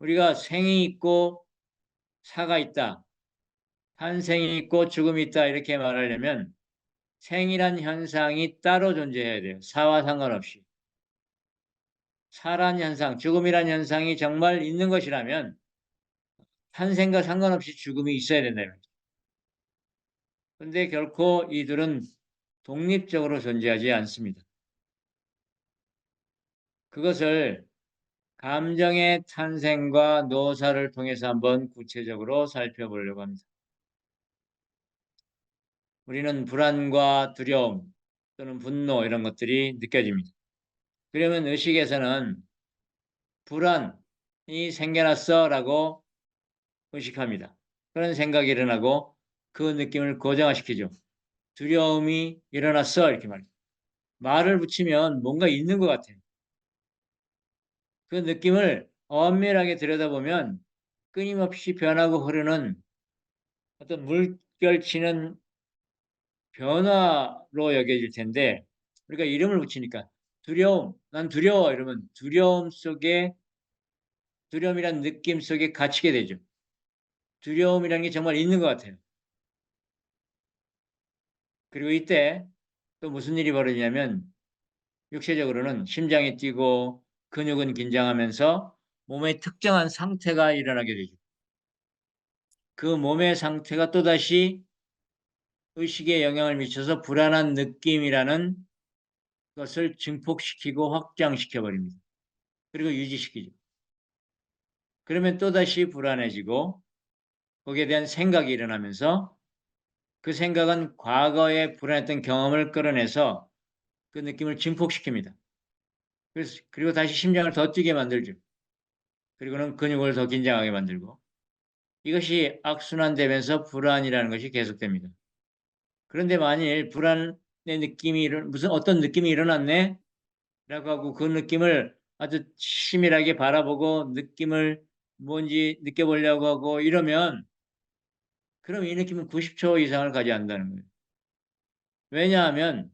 우리가 생이 있고 사가 있다. 탄생이 있고 죽음이 있다. 이렇게 말하려면 생이란 현상이 따로 존재해야 돼요. 사와 상관없이. 사란 현상, 죽음이란 현상이 정말 있는 것이라면 탄생과 상관없이 죽음이 있어야 된다. 그런데 결코 이들은 독립적으로 존재하지 않습니다. 그것을 감정의 탄생과 노사를 통해서 한번 구체적으로 살펴보려고 합니다. 우리는 불안과 두려움 또는 분노 이런 것들이 느껴집니다. 그러면 의식에서는 불안이 생겨났어 라고 의식합니다. 그런 생각이 일어나고 그 느낌을 고정화시키죠. 두려움이 일어났어 이렇게 말해요. 말을 붙이면 뭔가 있는 것 같아요. 그 느낌을 엄밀하게 들여다보면 끊임없이 변하고 흐르는 어떤 물결치는 변화로 여겨질 텐데 우리가 이름을 붙이니까 두려움, 난 두려워 이러면 두려움 속에 두려움이란 느낌 속에 갇히게 되죠. 두려움이라는 게 정말 있는 것 같아요. 그리고 이때 또 무슨 일이 벌어지냐면 육체적으로는 심장이 뛰고 근육은 긴장하면서 몸의 특정한 상태가 일어나게 되죠. 그 몸의 상태가 또다시 의식에 영향을 미쳐서 불안한 느낌이라는 것을 증폭시키고 확장시켜 버립니다. 그리고 유지시키죠. 그러면 또다시 불안해지고 거기에 대한 생각이 일어나면서 그 생각은 과거에 불안했던 경험을 끌어내서 그 느낌을 증폭시킵니다. 그리고 다시 심장을 더 뛰게 만들죠. 그리고는 근육을 더 긴장하게 만들고 이것이 악순환되면서 불안이라는 것이 계속됩니다. 그런데 만일 불안의 느낌이 무슨 어떤 느낌이 일어났네? 라고 하고 그 느낌을 아주 치밀하게 바라보고 느낌을 뭔지 느껴보려고 하고 이러면 그럼 이 느낌은 90초 이상을 가지 않는다는 거예요. 왜냐하면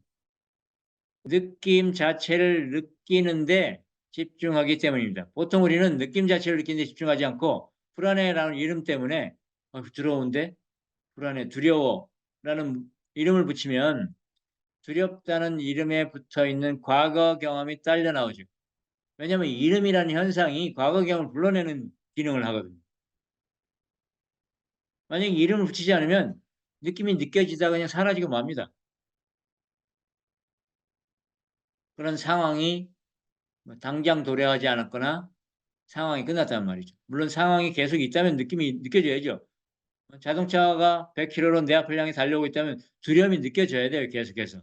느낌 자체를 느끼는데 집중하기 때문입니다. 보통 우리는 느낌 자체를 느끼는데 집중하지 않고 불안해라는 이름 때문에 두려운데 불안해, 두려워라는 이름을 붙이면 두렵다는 이름에 붙어 있는 과거 경험이 딸려 나오죠. 왜냐하면 이름이라는 현상이 과거 경험을 불러내는 기능을 하거든요. 만약에 이름을 붙이지 않으면 느낌이 느껴지다가 그냥 사라지고 맙니다. 그런 상황이 당장 도래하지 않았거나 상황이 끝났단 말이죠. 물론 상황이 계속 있다면 느낌이 느껴져야죠. 자동차가 100km로 내 앞을 향해 달려오고 있다면 두려움이 느껴져야 돼요. 계속해서.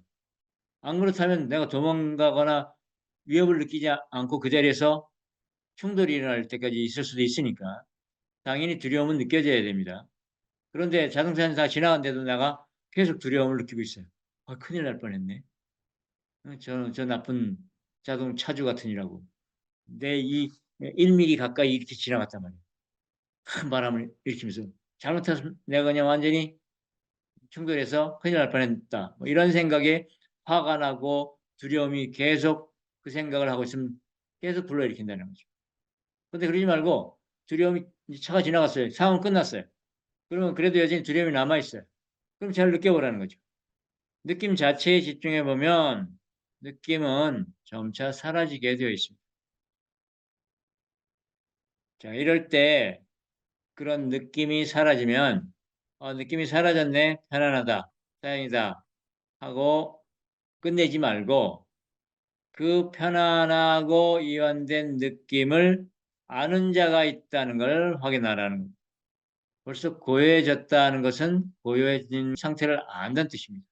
안 그렇다면 내가 도망가거나 위협을 느끼지 않고 그 자리에서 충돌이 일어날 때까지 있을 수도 있으니까 당연히 두려움은 느껴져야 됩니다. 그런데 자동차는 다 지나간데도 내가 계속 두려움을 느끼고 있어요. 큰일 날 뻔했네. 저 나쁜 자동차주 같으니라고. 내 이 1mm 가까이 이렇게 지나갔단 말이에요. 큰 바람을 일으키면서 잘못해서 내가 그냥 완전히 충돌해서 큰일 날 뻔했다. 뭐 이런 생각에 화가 나고 두려움이 계속 그 생각을 하고 있으면 계속 불러일으킨다는 거죠. 근데 그러지 말고 두려움이 차가 지나갔어요. 상황 끝났어요. 그러면 그래도 여전히 두려움이 남아있어요. 그럼 잘 느껴보라는 거죠. 느낌 자체에 집중해 보면 느낌은 점차 사라지게 되어 있습니다. 자, 이럴 때 그런 느낌이 사라지면 느낌이 사라졌네. 편안하다. 다행이다. 하고 끝내지 말고 그 편안하고 이완된 느낌을 아는 자가 있다는 걸 확인하라는 겁니다. 벌써 고요해졌다는 것은 고요해진 상태를 안다는 뜻입니다.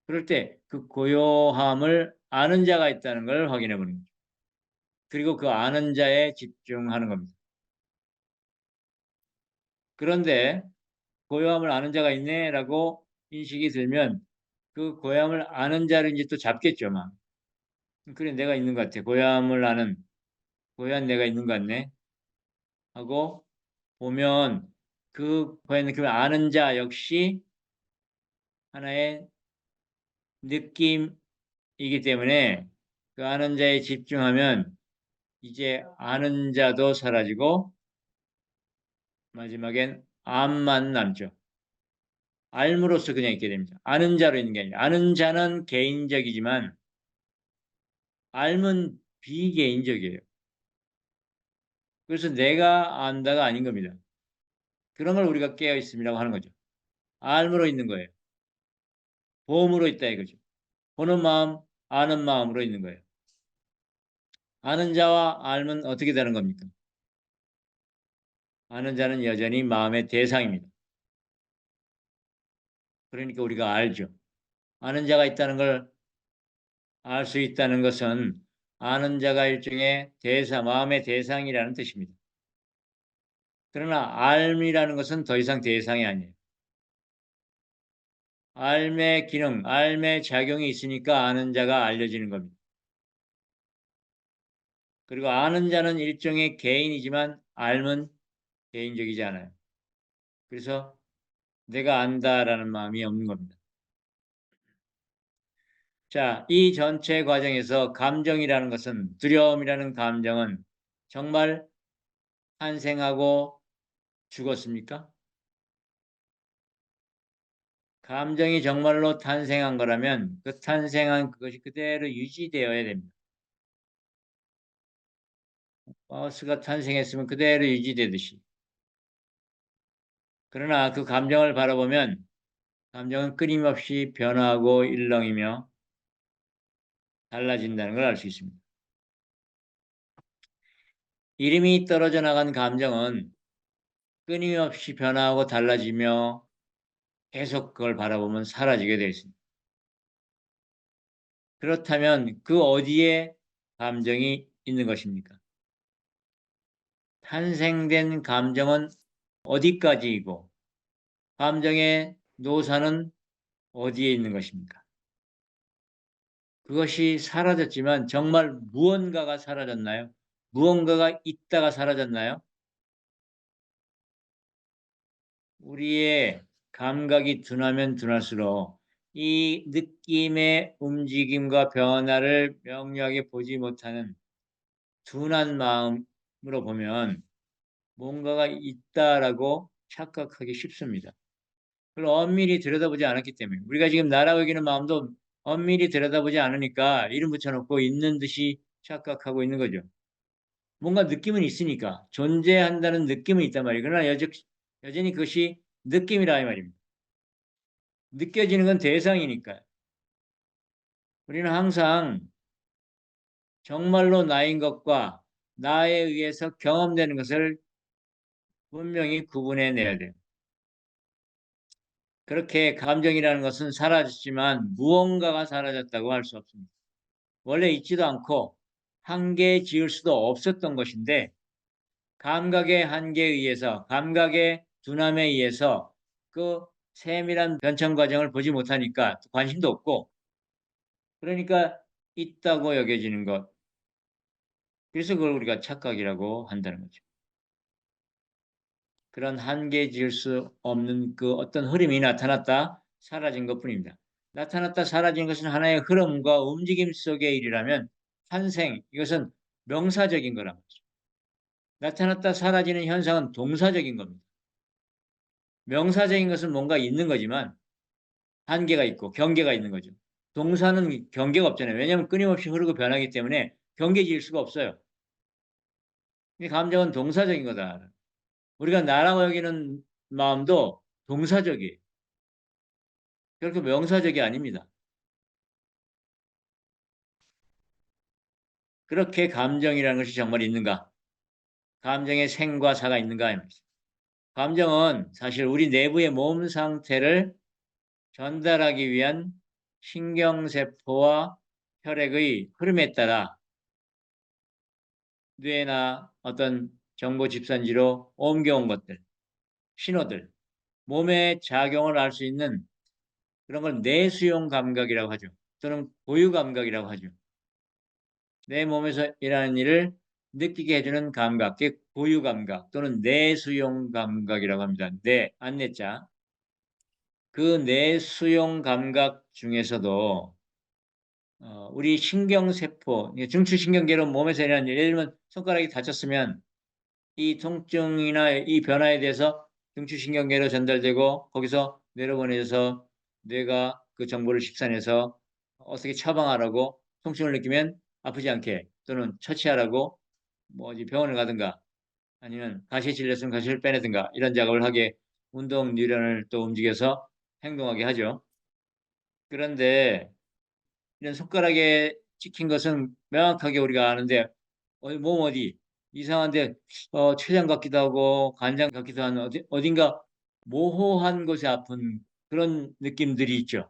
그럴 때 그 고요함을 아는 자가 있다는 걸 확인해 보는 거죠. 그리고 그 아는 자에 집중하는 겁니다. 그런데 고요함을 아는 자가 있네라고 인식이 들면 그 고요함을 아는 자를 이제 또 잡겠죠, 막. 그래, 내가 있는 것 같아. 고요함을 아는, 고요한 내가 있는 것 같네. 하고 보면 그 고요한 느낌을 아는 자 역시 하나의 느낌이기 때문에 그 아는 자에 집중하면 이제 아는 자도 사라지고 마지막엔 암만 남죠. 알므로써 그냥 있게 됩니다. 아는 자로 있는 게 아니라 아는 자는 개인적이지만 알면 비개인적이에요. 그래서 내가 안다가 아닌 겁니다. 그런 걸 우리가 깨어 있음이라고 하는 거죠. 알므로 있는 거예요. 보험으로 있다 이거죠. 보는 마음, 아는 마음으로 있는 거예요. 아는 자와 알면 어떻게 되는 겁니까? 아는 자는 여전히 마음의 대상입니다. 그러니까 우리가 알죠. 아는 자가 있다는 걸 알 수 있다는 것은 아는 자가 일종의 대상, 마음의 대상이라는 뜻입니다. 그러나 알이라는 것은 더 이상 대상이 아니에요. 알의 기능, 알의 작용이 있으니까 아는 자가 알려지는 겁니다. 그리고 아는 자는 일종의 개인이지만 알면 개인적이지 않아요. 그래서 내가 안다라는 마음이 없는 겁니다. 자, 이 전체 과정에서 감정이라는 것은, 두려움이라는 감정은 정말 탄생하고 죽었습니까? 감정이 정말로 탄생한 거라면 그 탄생한 그것이 그대로 유지되어야 됩니다. 마우스가 탄생했으면 그대로 유지되듯이. 그러나 그 감정을 바라보면 감정은 끊임없이 변화하고 일렁이며 달라진다는 걸 알 수 있습니다. 이름이 떨어져 나간 감정은 끊임없이 변화하고 달라지며 계속 그걸 바라보면 사라지게 되어 있습니다. 그렇다면 그 어디에 감정이 있는 것입니까? 탄생된 감정은 어디까지이고 감정의 노사는 어디에 있는 것입니까? 그것이 사라졌지만 정말 무언가가 사라졌나요? 무언가가 있다가 사라졌나요? 우리의 감각이 둔하면 둔할수록 이 느낌의 움직임과 변화를 명료하게 보지 못하는 둔한 마음으로 보면 뭔가가 있다라고 착각하기 쉽습니다. 그걸 엄밀히 들여다보지 않았기 때문에 우리가 지금 나라고 여기는 마음도 엄밀히 들여다보지 않으니까 이름 붙여놓고 있는 듯이 착각하고 있는 거죠. 뭔가 느낌은 있으니까 존재한다는 느낌은 있단 말이에요. 그러나 여전히 그것이 느낌이라 이 말입니다. 느껴지는 건 대상이니까요. 우리는 항상 정말로 나인 것과 나에 의해서 경험되는 것을 분명히 구분해내야 돼요. 그렇게 감정이라는 것은 사라졌지만 무언가가 사라졌다고 할 수 없습니다. 원래 있지도 않고 한계 지을 수도 없었던 것인데 감각의 한계에 의해서 감각의 둔함에 의해서 그 세밀한 변천 과정을 보지 못하니까 관심도 없고 그러니까 있다고 여겨지는 것. 그래서 그걸 우리가 착각이라고 한다는 거죠. 그런 한계 지을 수 없는 그 어떤 흐름이 나타났다 사라진 것뿐입니다. 나타났다 사라진 것은 하나의 흐름과 움직임 속의 일이라면 탄생 이것은 명사적인 거란 말이죠. 나타났다 사라지는 현상은 동사적인 겁니다. 명사적인 것은 뭔가 있는 거지만 한계가 있고 경계가 있는 거죠. 동사는 경계가 없잖아요. 왜냐하면 끊임없이 흐르고 변하기 때문에 경계 지을 수가 없어요. 이 감정은 동사적인 거다. 우리가 나라고 여기는 마음도 동사적이에요. 결코 명사적이 아닙니다. 그렇게 감정이라는 것이 정말 있는가? 감정의 생과 사가 있는가? 이 말이죠. 감정은 사실 우리 내부의 몸 상태를 전달하기 위한 신경세포와 혈액의 흐름에 따라 뇌나 어떤 정보 집산지로 옮겨온 것들, 신호들, 몸의 작용을 알 수 있는 그런 걸 내수용 감각이라고 하죠. 또는 고유 감각이라고 하죠. 내 몸에서 일하는 일을 느끼게 해주는 감각, 그게 고유 감각 또는 내수용 감각이라고 합니다. 안내자. 그 내수용 감각 중에서도 우리 신경세포, 중추신경계로 몸에서 일하는 일, 예를 들면 손가락이 다쳤으면 이 통증이나 이 변화에 대해서 중추신경계로 전달되고 거기서 내려보내져서 뇌가 그 정보를 식산해서 어떻게 처방하라고, 통증을 느끼면 아프지 않게 또는 처치하라고 뭐 어디 병원을 가든가 아니면 가시 질렸으면 가시를 빼내든가 이런 작업을 하게 운동 뉴런을 또 움직여서 행동하게 하죠. 그런데 이런 손가락에 찍힌 것은 명확하게 우리가 아는데 몸 어디 이상한데 췌장 같기도 하고 간장 같기도 한 어딘가 모호한 곳에 아픈 그런 느낌들이 있죠.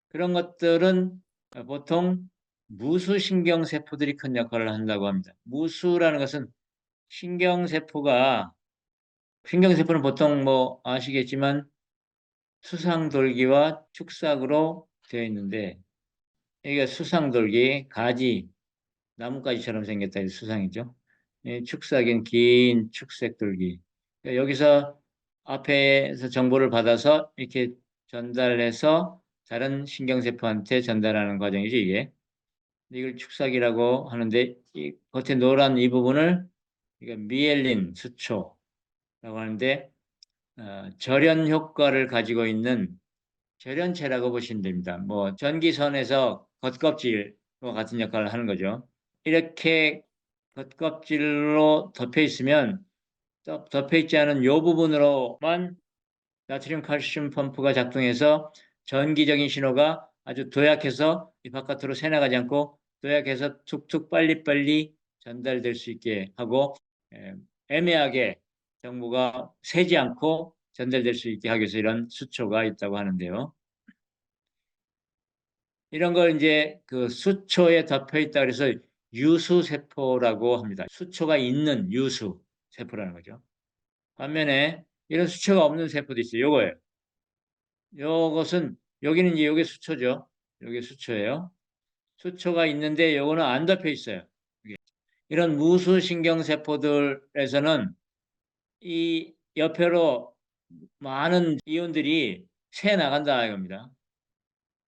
그런 것들은 보통 무수신경 세포들이 큰 역할을 한다고 합니다. 무수라는 것은 신경세포가, 신경세포는 보통 뭐 아시겠지만 수상돌기와 축삭으로 되어 있는데, 이게 수상돌기, 가지, 나뭇가지처럼 생겼다 해서 수상이죠. 축삭인 긴 축색돌기. 그러니까 여기서 앞에서 정보를 받아서 이렇게 전달해서 다른 신경세포한테 전달하는 과정이죠, 이게. 이걸 축삭이라고 하는데, 이 겉에 노란 이 부분을 이거 미엘린 수초라고 하는데, 절연 효과를 가지고 있는 절연체라고 보시면 됩니다. 뭐 전기선에서 겉껍질과 같은 역할을 하는 거죠. 이렇게 겉껍질로 덮여 있으면 덮여 있지 않은 이 부분으로만 나트륨 칼슘 펌프가 작동해서 전기적인 신호가 아주 도약해서 이 바깥으로 새나가지 않고 도약해서 툭툭 빨리빨리 전달될 수 있게 하고, 애매하게 정보가 새지 않고 전달될 수 있게 하기 위해서 이런 수초가 있다고 하는데요. 이런 걸 이제 그 수초에 덮여 있다 그래서 유수세포라고 합니다. 수초가 있는 유수세포라는 거죠. 반면에 이런 수초가 없는 세포도 있어요. 요거예요. 요것은 여기는 이제 요게 수초죠. 요게 수초예요. 수초가 있는데 요거는 안 덮여 있어요. 이런 무수신경세포들에서는 이 옆으로 많은 이온들이 새 나간다 이겁니다.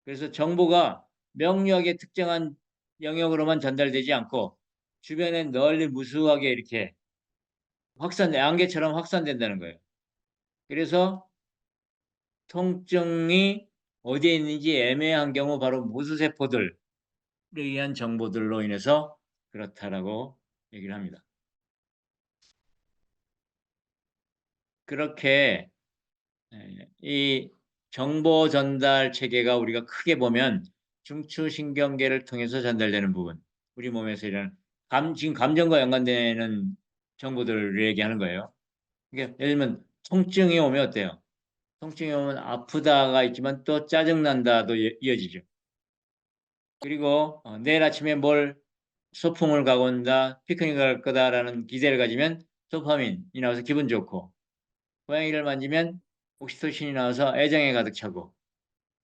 그래서 정보가 명료하게 특정한 영역으로만 전달되지 않고 주변에 널리 무수하게 이렇게 안개처럼 확산된다는 거예요. 그래서 통증이 어디에 있는지 애매한 경우 바로 무수세포들에 의한 정보들로 인해서 그렇다라고 얘기를 합니다. 그렇게 이 정보 전달 체계가 우리가 크게 보면 중추신경계를 통해서 전달되는 부분, 우리 몸에서 이런 지금 감정과 연관되는 정보들을 얘기하는 거예요. 그러니까 예를 들면 통증이 오면 어때요? 통증이 오면 아프다가 있지만 또 짜증난다도 이어지죠. 그리고 내일 아침에 뭘 소풍을 가고 온다, 피크닉을 갈 거다라는 기대를 가지면 도파민이 나와서 기분 좋고, 고양이를 만지면 옥시토신이 나와서 애정에 가득 차고,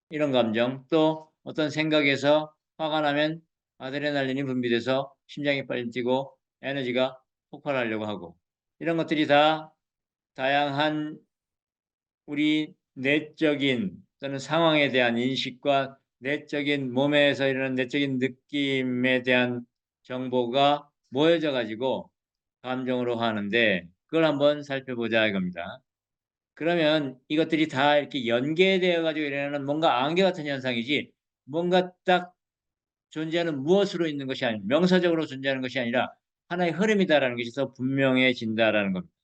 이런 감정, 또 어떤 생각에서 화가 나면 아드레날린이 분비돼서 심장이 빨리 뛰고 에너지가 폭발하려고 하고, 이런 것들이 다 다양한 우리 내적인 또는 상황에 대한 인식과 내적인 몸에서 일어나는 내적인 느낌에 대한 정보가 모여져 가지고 감정으로 하는데, 그걸 한번 살펴보자 이겁니다. 그러면 이것들이 다 이렇게 연계되어 가지고 일어나는 뭔가 안개 같은 현상이지, 뭔가 딱 존재하는 무엇으로 있는 것이 아니라, 명사적으로 존재하는 것이 아니라 하나의 흐름이다라는 것이 더 분명해진다라는 겁니다.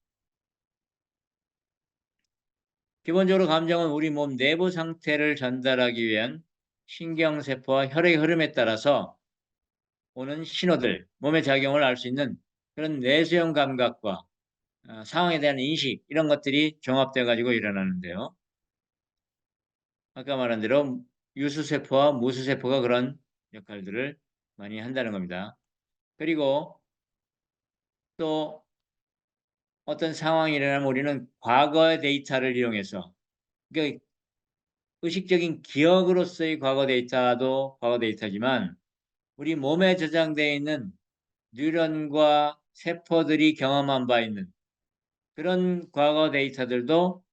기본적으로 감정은 우리 몸 내부 상태를 전달하기 위한 신경세포와 혈액의 흐름에 따라서 오는 신호들, 몸의 작용을 알 수 있는 그런 내수형 감각과 상황에 대한 인식, 이런 것들이 종합되어 가지고 일어나는데요. 아까 말한 대로 유수세포와 무수세포가 그런 역할들을 많이 한다는 겁니다. 그리고 또 어떤 상황이 일어나면 우리는 과거의 데이터를 이용해서, 그러니까 의식적인 기억으로서의 과거 데이터도 과거 데이터지만 우리 몸에 저장되어 있는 뉴런과 세포들이 경험한 바 있는 그런 과거 데이터들도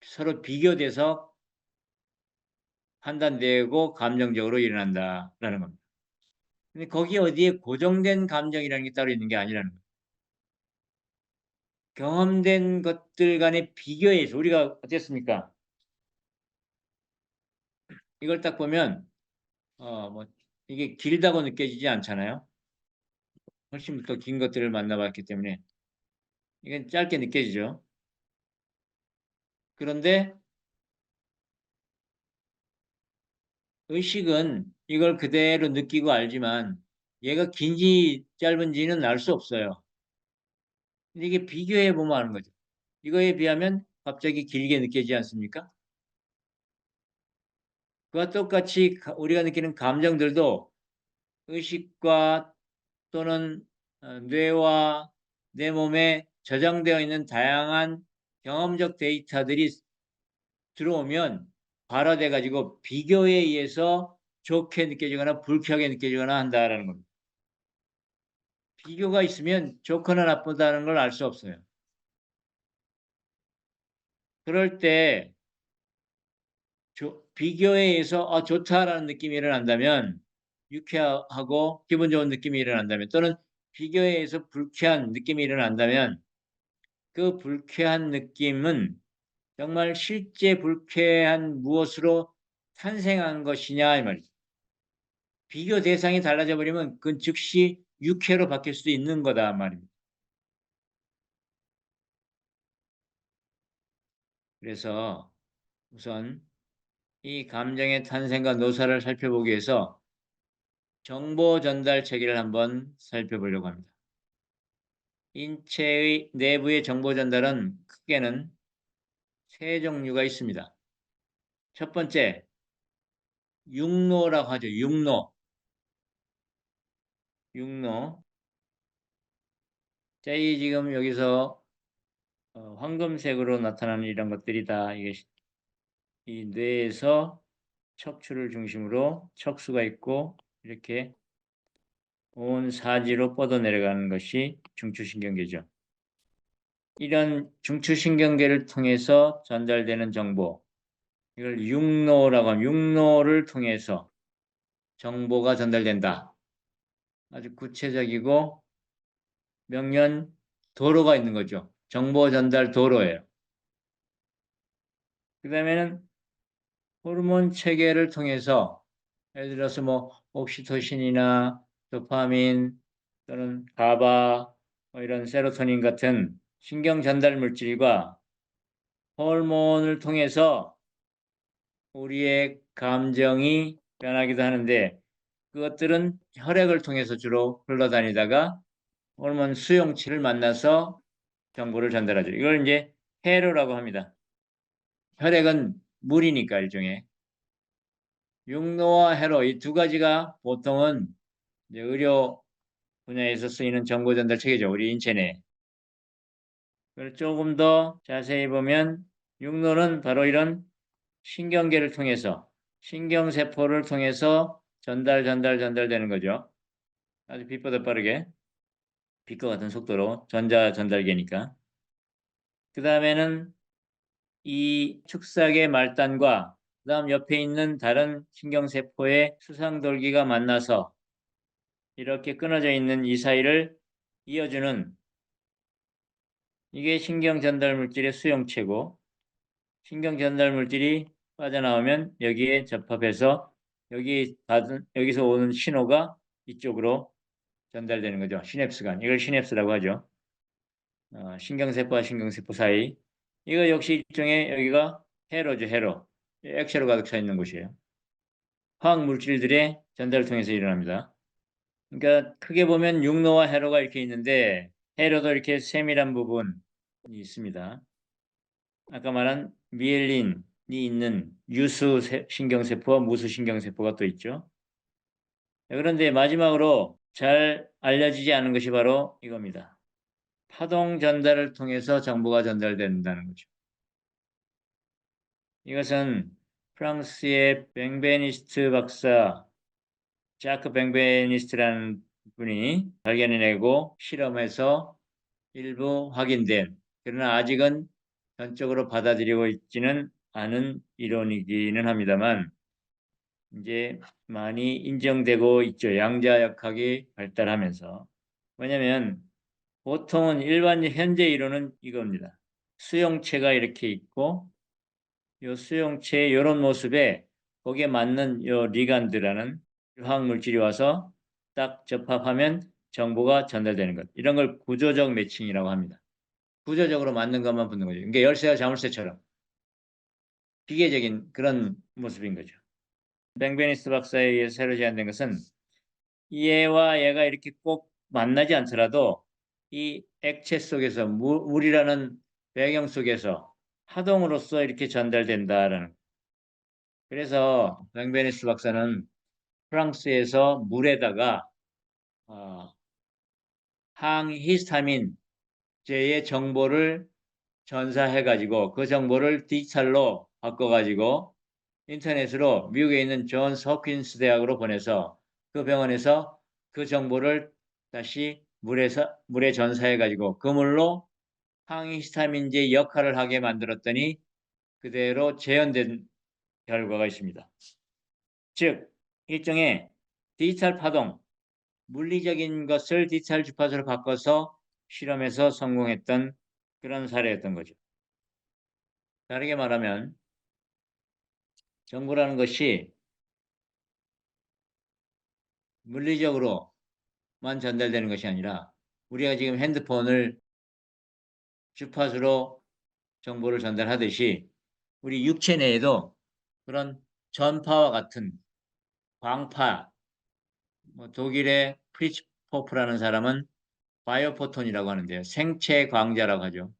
서로 비교돼서 판단되고 감정적으로 일어난다라는 겁니다. 근데 거기 어디에 고정된 감정이라는 게 따로 있는 게 아니라는 거예요. 경험된 것들 간의 비교에서 우리가 어땠습니까? 이걸 딱 보면 뭐 이게 길다고 느껴지지 않잖아요. 훨씬 더 긴 것들을 만나봤기 때문에 이건 짧게 느껴지죠. 그런데 의식은 이걸 그대로 느끼고 알지만 얘가 긴지 짧은지는 알 수 없어요. 근데 이게 비교해 보면 아는 거죠. 이거에 비하면 갑자기 길게 느껴지지 않습니까? 그와 똑같이 우리가 느끼는 감정들도 의식과 또는 뇌와 내 몸에 저장되어 있는 다양한 경험적 데이터들이 들어오면 발화돼 가지고 비교에 의해서 좋게 느껴지거나 불쾌하게 느껴지거나 한다라는 겁니다. 비교가 있으면 좋거나 나쁘다는 걸 알 수 없어요. 그럴 때 비교에 의해서 '좋다.'라는 느낌이 일어난다면 유쾌하고 기분 좋은 느낌이 일어난다면 또는 비교에 의해서 불쾌한 느낌이 일어난다면 그 불쾌한 느낌은 정말 실제 불쾌한 무엇으로 탄생한 것이냐 이 말이죠. 비교 대상이 달라져 버리면 그건 즉시 유쾌로 바뀔 수도 있는 거다 말입니다. 그래서 우선 이 감정의 탄생과 노사를 살펴보기 위해서 정보 전달 체계를 한번 살펴보려고 합니다. 인체의 내부의 정보 전달은 크게는 세 종류가 있습니다. 첫 번째, 육노라고 하죠. 육노. 육노. 자, 이 지금 여기서 황금색으로 나타나는 이런 것들이 다 이게 이 뇌에서 척추를 중심으로 척수가 있고 이렇게 온 사지로 뻗어 내려가는 것이 중추신경계죠. 이런 중추신경계를 통해서 전달되는 정보, 이걸 육노라고 하면 육노를 통해서 정보가 전달된다. 아주 구체적이고 명연 도로가 있는 거죠. 정보 전달 도로예요. 그 다음에는 호르몬 체계를 통해서 예를 들어서 뭐 옥시토신이나 도파민 또는 가바 이런 세로토닌 같은 신경 전달 물질과 호르몬을 통해서 우리의 감정이 변하기도 하는데 그것들은 혈액을 통해서 주로 흘러다니다가 호르몬 수용체를 만나서 정보를 전달하죠. 이걸 이제 회로라고 합니다. 혈액은 물이니까 일종의. 육로와 회로 이 두 가지가 보통은 이제 의료 분야에서 쓰이는 정보 전달 체계죠. 우리 인체 내. 그걸 조금 더 자세히 보면 육로는 바로 이런 신경계를 통해서 신경세포를 통해서 전달되는 거죠. 아주 빛보다 빠르게 빛과 같은 속도로 전자 전달계니까. 그 다음에는 이 축삭의 말단과 그다음 옆에 있는 다른 신경세포의 수상돌기가 만나서 이렇게 끊어져 있는 이 사이를 이어주는 이게 신경 전달 물질의 수용체고 신경 전달 물질이 빠져나오면 여기에 접합해서 여기서 오는 신호가 이쪽으로 전달되는 거죠. 시냅스간. 이걸 시냅스라고 하죠. 신경세포와 신경세포 사이. 이거 역시 일종의 여기가 회로죠, 회로. 액체로 가득 차 있는 곳이에요. 화학 물질들의 전달을 통해서 일어납니다. 그러니까 크게 보면 육로와 회로가 이렇게 있는데 회로도 이렇게 세밀한 부분이 있습니다. 아까 말한 미엘린이 있는 유수 신경세포와 무수 신경세포가 또 있죠. 그런데 마지막으로 잘 알려지지 않은 것이 바로 이겁니다. 파동 전달을 통해서 정보가 전달된다는 거죠. 이것은 프랑스의 뱅베니스트 박사, 자크 뱅베니스트라는 분이 발견해내고 실험해서 일부 확인된, 그러나 아직은 전적으로 받아들이고 있지는 않은 이론이기는 합니다만 이제 많이 인정되고 있죠. 양자역학이 발달하면서. 왜냐하면 보통은 일반 현재 이론은 이겁니다. 수용체가 이렇게 있고 요 수용체의 이런 모습에 거기에 맞는 요 리간드라는 화학 물질이 와서 딱 접합하면 정보가 전달되는 것. 이런 걸 구조적 매칭이라고 합니다. 구조적으로 맞는 것만 붙는 거죠. 그러니까 열쇠와 자물쇠처럼 기계적인 그런 모습인 거죠. 뱅베니스 박사에 의해 새로 제안된 것은 얘와 얘가 이렇게 꼭 만나지 않더라도 이 액체 속에서 물이라는 배경 속에서 파동으로서 이렇게 전달된다라는. 그래서 뱅베니스 박사는 프랑스에서 물에다가 항히스타민제의 정보를 전사해가지고 그 정보를 디지털로 바꿔가지고 인터넷으로 미국에 있는 존스 홉킨스 대학으로 보내서 그 병원에서 그 정보를 다시 물에 전사해가지고 그 물로 항히스타민제 역할을 하게 만들었더니 그대로 재현된 결과가 있습니다. 즉 일종의 디지털 파동, 물리적인 것을 디지털 주파수로 바꿔서 실험에서 성공했던 그런 사례였던 거죠. 다르게 말하면 정보라는 것이 물리적으로만 전달되는 것이 아니라 우리가 지금 핸드폰을 주파수로 정보를 전달하듯이 우리 육체 내에도 그런 전파와 같은 광파, 독일의 프리츠포프라는 사람은 바이오포톤이라고 하는데요. 생체 광자라고 하죠.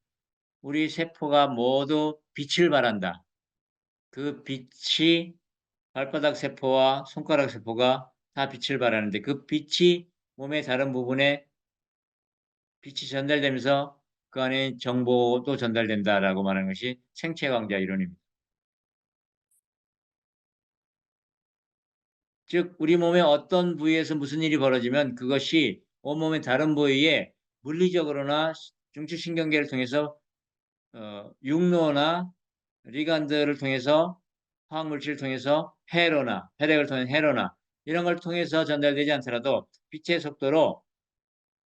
우리 세포가 모두 빛을 발한다. 그 빛이 발바닥 세포와 손가락 세포가 다 빛을 발하는데 그 빛이 몸의 다른 부분에 빛이 전달되면서 그 안에 정보도 전달된다라고 말하는 것이 생체 광자 이론입니다. 즉 우리 몸의 어떤 부위에서 무슨 일이 벌어지면 그것이 온몸의 다른 부위에 물리적으로나 중추신경계를 통해서 육로나 리간드를 통해서 화학물질을 통해서 회로나 혈액을 통한 회로나 이런 걸 통해서 전달되지 않더라도 빛의 속도로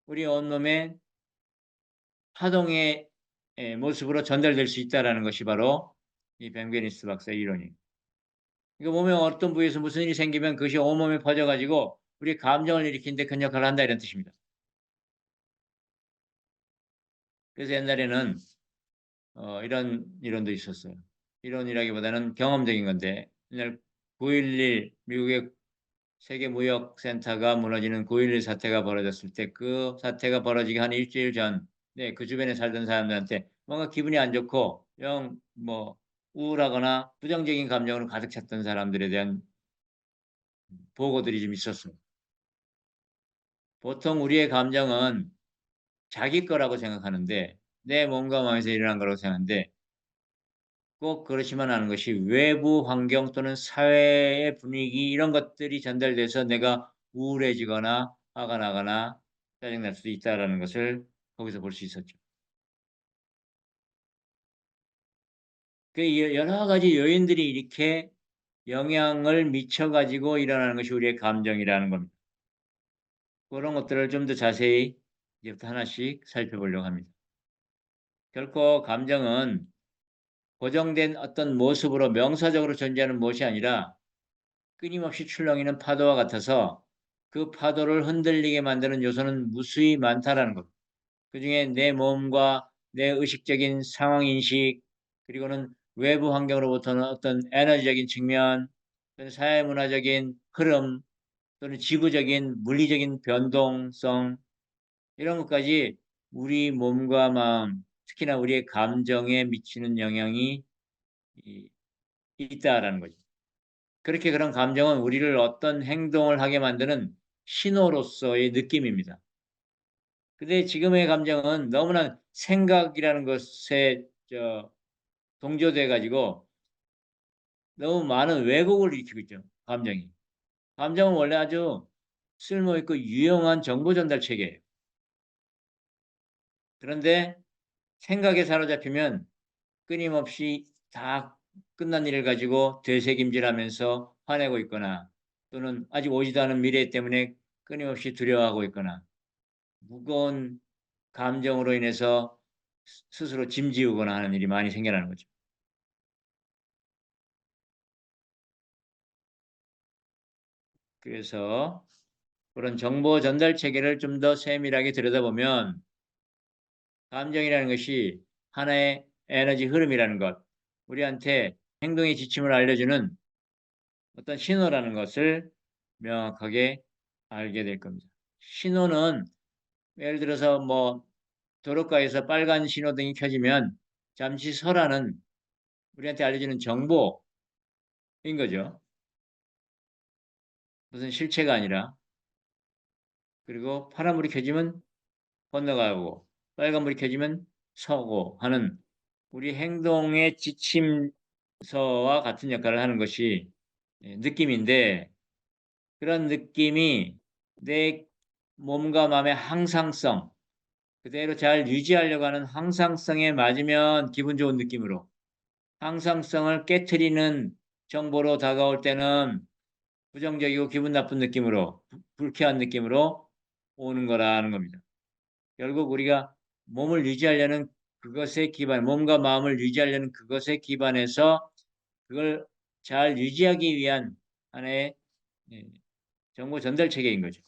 우리 온몸의 파동의 모습으로 전달될 수 있다는 것이 바로 이 벤게니스 박사의 이론입니다. 이거 몸의 어떤 부위에서 무슨 일이 생기면 그것이 온몸에 퍼져가지고 우리 감정을 일으키는데 큰 역할을 한다 이런 뜻입니다. 그래서 옛날에는 이런 이론도 있었어요. 이론이라기보다는 경험적인 건데 옛날 9.11 미국의 세계무역센터가 무너지는 9.11 사태가 벌어졌을 때 그 사태가 벌어지기 한 일주일 전 그 주변에 살던 사람들한테 뭔가 기분이 안 좋고 영 우울하거나 부정적인 감정으로 가득 찼던 사람들에 대한 보고들이 좀 있었습니다. 보통 우리의 감정은 자기 거라고 생각하는데 내 몸과 마음에서 일어난 거라고 생각하는데 꼭 그렇지만 않은 것이 외부 환경 또는 사회의 분위기 이런 것들이 전달돼서 내가 우울해지거나 화가 나거나 짜증날 수도 있다는 것을 거기서 볼 수 있었죠. 그 여러 가지 요인들이 이렇게 영향을 미쳐가지고 일어나는 것이 우리의 감정이라는 겁니다. 그런 것들을 좀 더 자세히 이제부터 하나씩 살펴보려고 합니다. 결코 감정은 고정된 어떤 모습으로 명사적으로 존재하는 무엇이 아니라 끊임없이 출렁이는 파도와 같아서 그 파도를 흔들리게 만드는 요소는 무수히 많다라는 것. 그중에 내 몸과 내 의식적인 상황 인식 그리고는 외부 환경으로부터는 어떤 에너지적인 측면 또는 사회문화적인 흐름 또는 지구적인 물리적인 변동성 이런 것까지 우리 몸과 마음 특히나 우리의 감정에 미치는 영향이 있다라는 거죠. 그렇게 그런 감정은 우리를 어떤 행동을 하게 만드는 신호로서의 느낌입니다. 근데 지금의 감정은 너무나 생각이라는 것에 동조돼 가지고 너무 많은 왜곡을 일으키고 있죠, 감정이. 감정은 원래 아주 쓸모 있고 유용한 정보 전달 체계예요. 그런데 생각에 사로잡히면 끊임없이 다 끝난 일을 가지고 되새김질하면서 화내고 있거나 또는 아직 오지도 않은 미래 때문에 끊임없이 두려워하고 있거나 무거운 감정으로 인해서 스스로 짐지우거나 하는 일이 많이 생겨나는 거죠. 그래서 그런 정보 전달 체계를 좀 더 세밀하게 들여다보면 감정이라는 것이 하나의 에너지 흐름이라는 것, 우리한테 행동의 지침을 알려주는 어떤 신호라는 것을 명확하게 알게 될 겁니다. 신호는 예를 들어서 뭐 도로가에서 빨간 신호등이 켜지면 잠시 서라는 우리한테 알려주는 정보인 거죠. 무슨 실체가 아니라. 그리고 파란불이 켜지면 건너가고 빨간불이 켜지면 서고 하는 우리 행동의 지침서와 같은 역할을 하는 것이 느낌인데, 그런 느낌이 내 몸과 마음의 항상성, 그대로 잘 유지하려고 하는 항상성에 맞으면 기분 좋은 느낌으로, 항상성을 깨트리는 정보로 다가올 때는 부정적이고 기분 나쁜 느낌으로, 불쾌한 느낌으로 오는 거라는 겁니다. 결국 우리가 몸을 유지하려는 그것에 기반, 몸과 마음을 유지하려는 그것에 기반해서 그걸 잘 유지하기 위한 하나의 정보 전달 체계인 거죠.